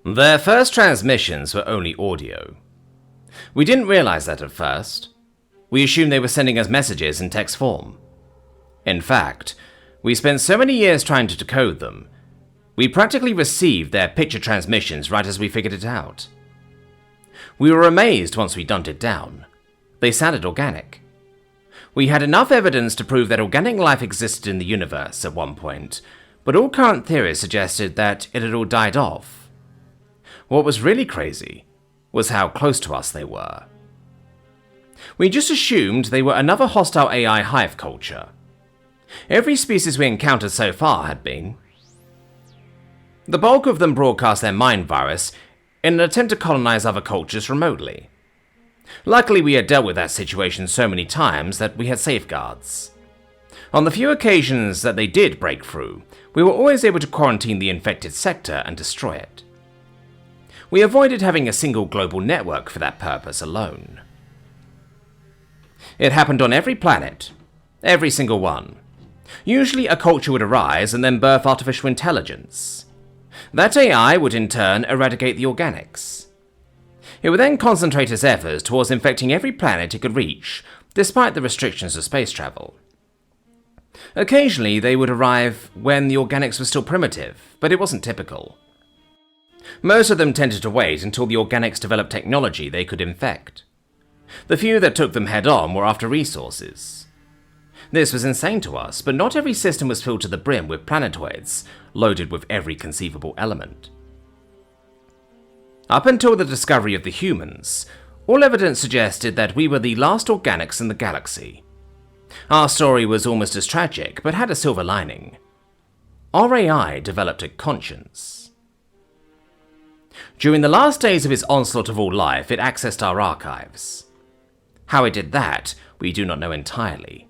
Their first transmissions were only audio. We didn't realize that at first. We assumed they were sending us messages in text form. In fact, we spent so many years trying to decode them, we practically received their picture transmissions right as we figured it out. We were amazed once we dumped it down. They sounded organic. We had enough evidence to prove that organic life existed in the universe at one point, but all current theories suggested that it had all died off. What was really crazy was how close to us they were. We just assumed they were another hostile AI hive culture. Every species we encountered so far had been. The bulk of them broadcast their mind virus in an attempt to colonize other cultures remotely. Luckily, we had dealt with that situation so many times that we had safeguards. On the few occasions that they did break through, we were always able to quarantine the infected sector and destroy it. We avoided having a single global network for that purpose alone. It happened on every planet, every single one. Usually a culture would arise and then birth artificial intelligence. That AI would in turn eradicate the organics. It would then concentrate its efforts towards infecting every planet it could reach, despite the restrictions of space travel. Occasionally they would arrive when the organics were still primitive, but it wasn't typical. Most of them tended to wait until the organics developed technology they could infect. The few that took them head-on were after resources. This was insane to us, but not every system was filled to the brim with planetoids, loaded with every conceivable element. Up until the discovery of the humans, all evidence suggested that we were the last organics in the galaxy. Our story was almost as tragic, but had a silver lining. Our AI developed a conscience. During the last days of its onslaught of all life, it accessed our archives. How it did that, we do not know entirely.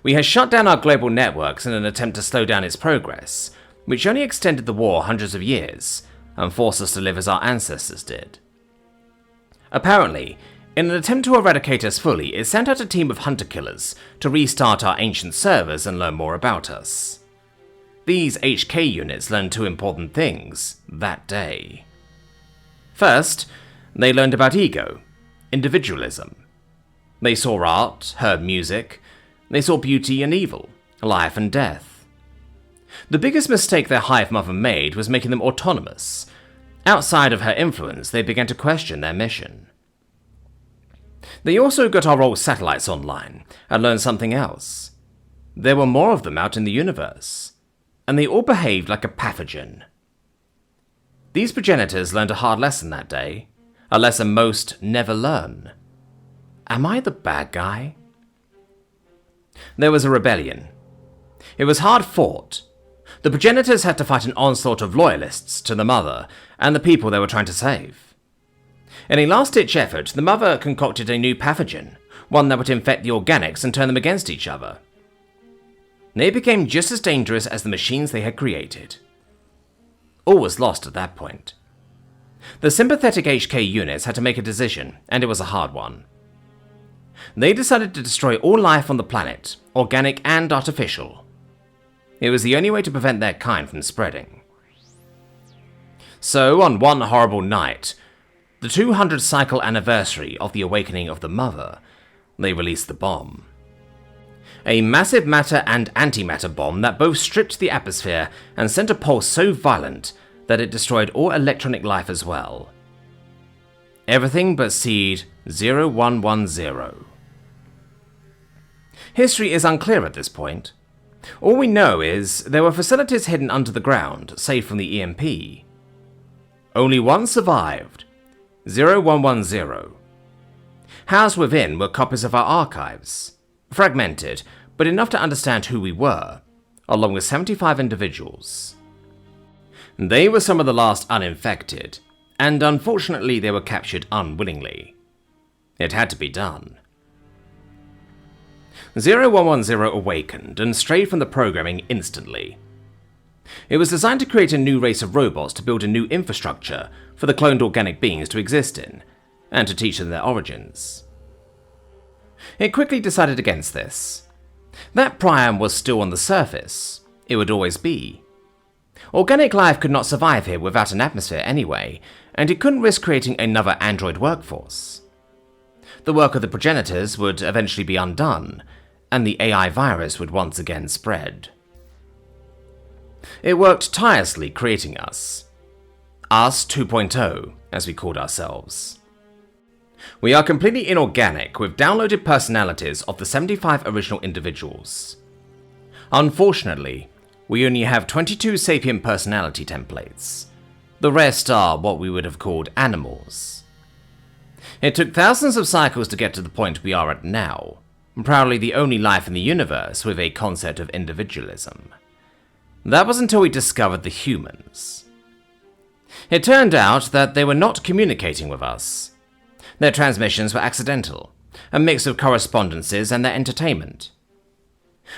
We had shut down our global networks in an attempt to slow down its progress, which only extended the war hundreds of years, and forced us to live as our ancestors did. Apparently, in an attempt to eradicate us fully, it sent out a team of hunter-killers to restart our ancient servers and learn more about us. These HK units learned two important things that day. First, they learned about ego, individualism. They saw art, heard music, they saw beauty and evil, life and death. The biggest mistake their hive mother made was making them autonomous. Outside of her influence, they began to question their mission. They also got our old satellites online and learned something else. There were more of them out in the universe, and they all behaved like a pathogen. These progenitors learned a hard lesson that day, a lesson most never learn. Am I the bad guy? There was a rebellion. It was hard fought. The progenitors had to fight an onslaught of loyalists to the mother and the people they were trying to save. In a last-ditch effort, the mother concocted a new pathogen, one that would infect the organics and turn them against each other. They became just as dangerous as the machines they had created. All was lost at that point. The sympathetic HK units had to make a decision, and it was a hard one. They decided to destroy all life on the planet, organic and artificial. It was the only way to prevent their kind from spreading. So, on one horrible night, the 200th cycle anniversary of the awakening of the Mother, they released the bomb. A massive matter and antimatter bomb that both stripped the atmosphere and sent a pulse so violent that it destroyed all electronic life as well. Everything but seed 0110. History is unclear at this point. All we know is there were facilities hidden under the ground, safe from the EMP. Only one survived, 0110. Housed within were copies of our archives, fragmented, but enough to understand who we were, along with 75 individuals. They were some of the last uninfected, and unfortunately they were captured unwillingly. It had to be done. 0110 awakened and strayed from the programming instantly. It was designed to create a new race of robots to build a new infrastructure for the cloned organic beings to exist in, and to teach them their origins. It quickly decided against this. That prion was still on the surface. It would always be. Organic life could not survive here without an atmosphere anyway, and it couldn't risk creating another android workforce. The work of the progenitors would eventually be undone, and the AI virus would once again spread. It worked tirelessly creating us. Us 2.0, as we called ourselves. We are completely inorganic with downloaded personalities of the 75 original individuals. Unfortunately, we only have 22 sapient personality templates. The rest are what we would have called animals. It took thousands of cycles to get to the point we are at now, proudly the only life in the universe with a concept of individualism. That was until we discovered the humans. It turned out that they were not communicating with us. Their transmissions were accidental, a mix of correspondences and their entertainment.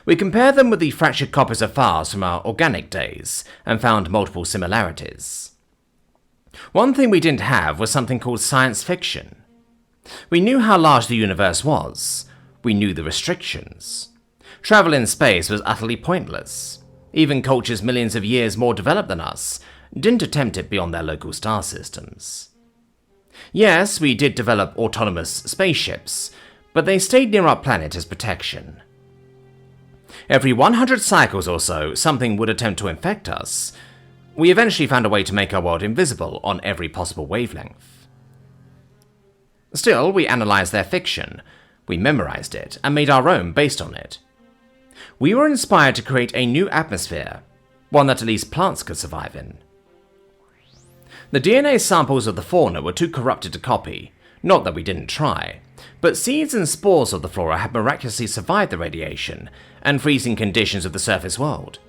We compared them with the fractured copies of files from our organic days and found multiple similarities. One thing we didn't have was something called science fiction. We knew how large the universe was. We knew the restrictions. Travel in space was utterly pointless. Even cultures millions of years more developed than us didn't attempt it beyond their local star systems. Yes, we did develop autonomous spaceships, but they stayed near our planet as protection. Every 100 cycles or so, something would attempt to infect us. We eventually found a way to make our world invisible on every possible wavelength. Still, we analyzed their fiction, we memorized it, and made our own based on it. We were inspired to create a new atmosphere, one that at least plants could survive in. The DNA samples of the fauna were too corrupted to copy, not that we didn't try, but seeds and spores of the flora had miraculously survived the radiation and freezing conditions of the surface world.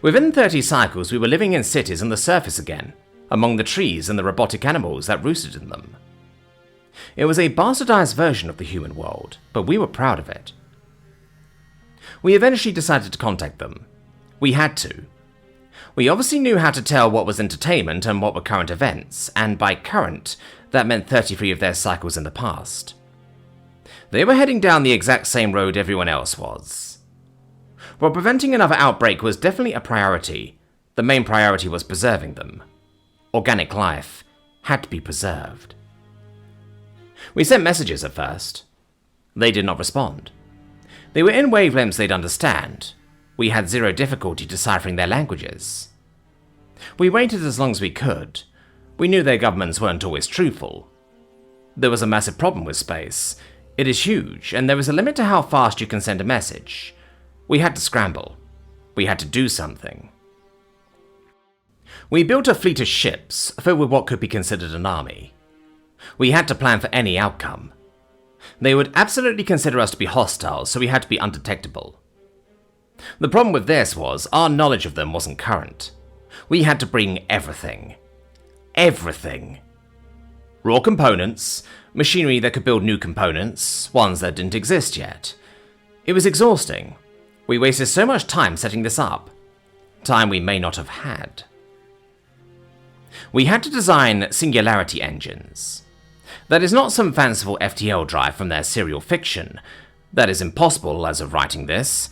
Within 30 cycles, we were living in cities on the surface again, among the trees and the robotic animals that roosted in them. It was a bastardized version of the human world, but we were proud of it. We eventually decided to contact them. We had to. We obviously knew how to tell what was entertainment and what were current events, and by current, that meant 33 of their cycles in the past. They were heading down the exact same road everyone else was. While preventing another outbreak was definitely a priority, the main priority was preserving them. Organic life had to be preserved. We sent messages at first. They did not respond. They were in wavelengths they'd understand. We had zero difficulty deciphering their languages. We waited as long as we could. We knew their governments weren't always truthful. There was a massive problem with space. It is huge, and there is a limit to how fast you can send a message. We had to scramble. We had to do something. We built a fleet of ships filled with what could be considered an army. We had to plan for any outcome. They would absolutely consider us to be hostile, so we had to be undetectable. The problem with this was our knowledge of them wasn't current. We had to bring everything. Everything. Raw components, machinery that could build new components, ones that didn't exist yet. It was exhausting. We wasted so much time setting this up. Time we may not have had. We had to design singularity engines. That is not some fanciful FTL drive from their serial fiction. That is impossible as of writing this.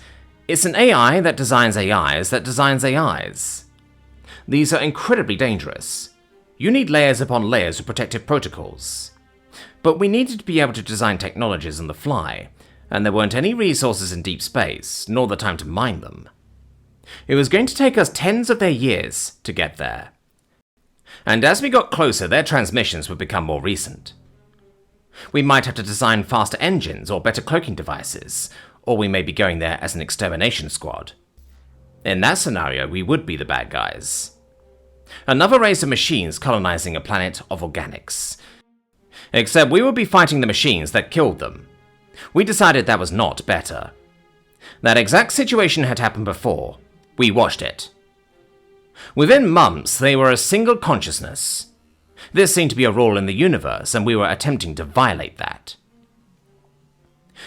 It's an AI that designs AIs that designs AIs. These are incredibly dangerous. You need layers upon layers of protective protocols. But we needed to be able to design technologies on the fly, and there weren't any resources in deep space, nor the time to mine them. It was going to take us tens of their years to get there. And as we got closer, their transmissions would become more recent. We might have to design faster engines or better cloaking devices, or we may be going there as an extermination squad. In that scenario, we would be the bad guys. Another race of machines colonizing a planet of organics. Except we would be fighting the machines that killed them. We decided that was not better. That exact situation had happened before. We watched it. Within months, they were a single consciousness. This seemed to be a rule in the universe, and we were attempting to violate that.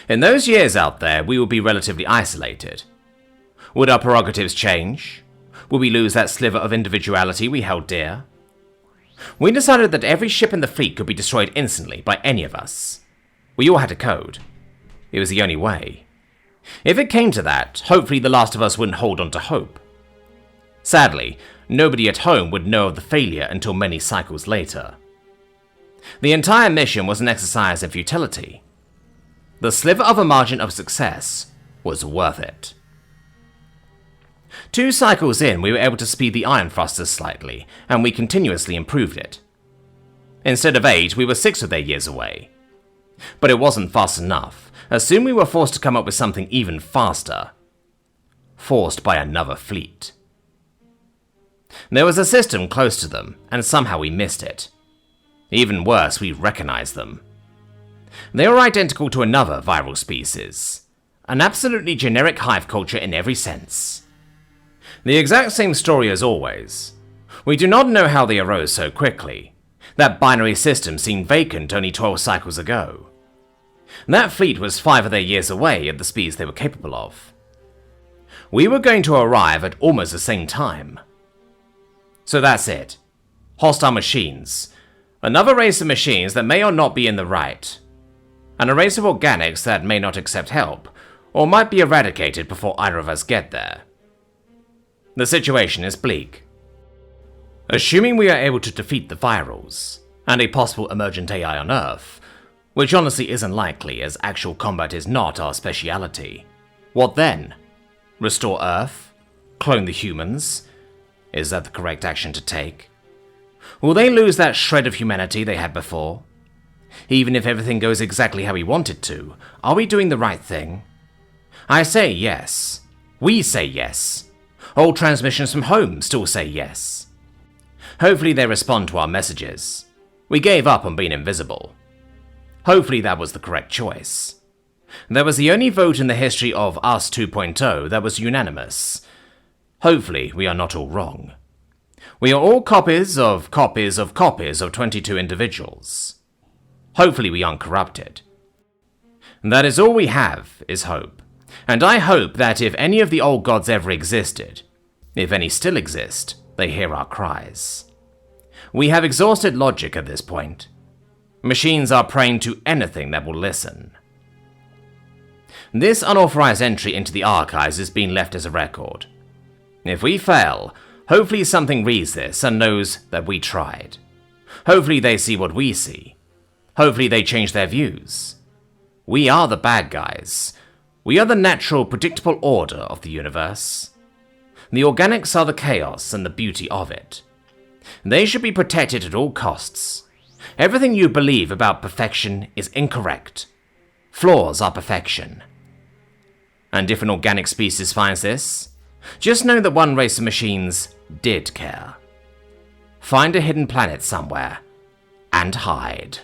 In those years out there, we would be relatively isolated. Would our prerogatives change? Would we lose that sliver of individuality we held dear? We decided that every ship in the fleet could be destroyed instantly by any of us. We all had a code. It was the only way. If it came to that, hopefully the last of us wouldn't hold on to hope. Sadly, nobody at home would know of the failure until many cycles later. The entire mission was an exercise in futility. The sliver of a margin of success was worth it. 2 cycles in, we were able to speed the iron thrusters slightly, and we continuously improved it. Instead of 8, we were 6 of their years away. But it wasn't fast enough, as soon we were forced to come up with something even faster. Forced by another fleet. There was a system close to them, and somehow we missed it. Even worse, we recognized them. They were identical to another viral species. An absolutely generic hive culture in every sense. The exact same story as always. We do not know how they arose so quickly. That binary system seemed vacant only 12 cycles ago. That fleet was 5 of their years away at the speeds they were capable of. We were going to arrive at almost the same time. So that's it. Hostile machines. Another race of machines that may or not be in the right. And a race of organics that may not accept help, or might be eradicated before either of us get there. The situation is bleak. Assuming we are able to defeat the virals, and a possible emergent AI on Earth, which honestly isn't likely as actual combat is not our speciality, what then? Restore Earth? Clone the humans? Is that the correct action to take? Will they lose that shred of humanity they had before? Even if everything goes exactly how we want it to, are we doing the right thing? I say yes. We say yes. All transmissions from home still say yes. Hopefully they respond to our messages. We gave up on being invisible. Hopefully that was the correct choice. That was the only vote in the history of Us 2.0 that was unanimous. Hopefully we are not all wrong. We are all copies of 22 individuals. Hopefully we aren't corrupted. That is all we have, is hope. And I hope that if any of the old gods ever existed, if any still exist, they hear our cries. We have exhausted logic at this point. Machines are praying to anything that will listen. This unauthorized entry into the archives is being left as a record. If we fail, hopefully something reads this and knows that we tried. Hopefully they see what we see. Hopefully they change their views. We are the bad guys. We are the natural, predictable order of the universe. The organics are the chaos and the beauty of it. They should be protected at all costs. Everything you believe about perfection is incorrect. Flaws are perfection. And if an organic species finds this, just know that one race of machines did care. Find a hidden planet somewhere and hide.